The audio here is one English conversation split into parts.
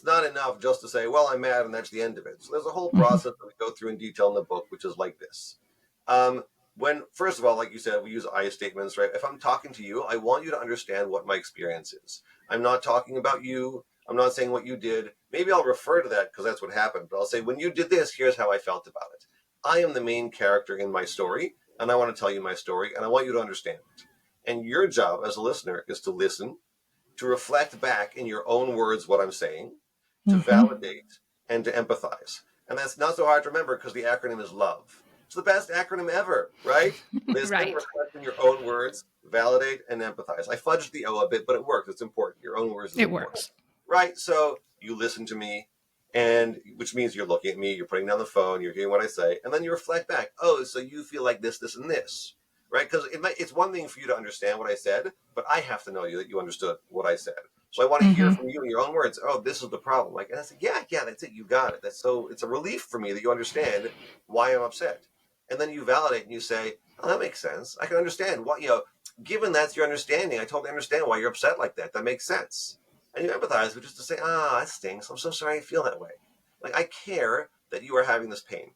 not enough just to say, well, I'm mad and that's the end of it. So there's a whole process that we go through in detail in the book, which is like this. When, first of all, like you said, we use I statements, right? If I'm talking to you, I want you to understand what my experience is. I'm not talking about you. I'm not saying what you did. Maybe I'll refer to that because that's what happened. But I'll say, when you did this, here's how I felt about it. I am the main character in my story, and I want to tell you my story, and I want you to understand it. And your job as a listener is to listen, to reflect back in your own words what I'm saying, to validate, and to empathize. And that's not so hard to remember because the acronym is LOVE. It's the best acronym ever, right? Listen, Right. reflect in your own words, validate, and empathize. I fudged the O a bit, but it works. It's important. Your own words is It important, works. right? So you listen to me, and which means you're looking at me, you're putting down the phone, you're hearing what I say, and then you reflect back. Oh, so you feel like this, this, and this, right? Because it's one thing for you to understand what I said, but I have to know that you understood what I said. So I want to hear from you in your own words. Oh, this is the problem. Like, and I said, yeah, that's it. You got it. It's a relief for me that you understand why I'm upset. And then you validate and you say, oh, that makes sense. I can understand what, given that's your understanding, I totally understand why you're upset like that. That makes sense. And you empathize, which is to say, that stinks. I'm so sorry I feel that way. Like, I care that you are having this pain.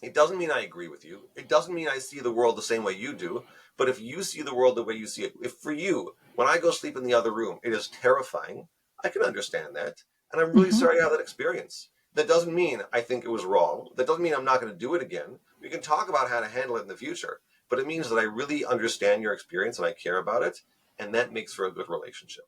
It doesn't mean I agree with you. It doesn't mean I see the world the same way you do. But if you see the world the way you see it, if for you, when I go sleep in the other room, it is terrifying, I can understand that. And I'm really sorry you have that experience. That doesn't mean I think it was wrong. That doesn't mean I'm not going to do it again. We can talk about how to handle it in the future. But it means that I really understand your experience and I care about it. And that makes for a good relationship.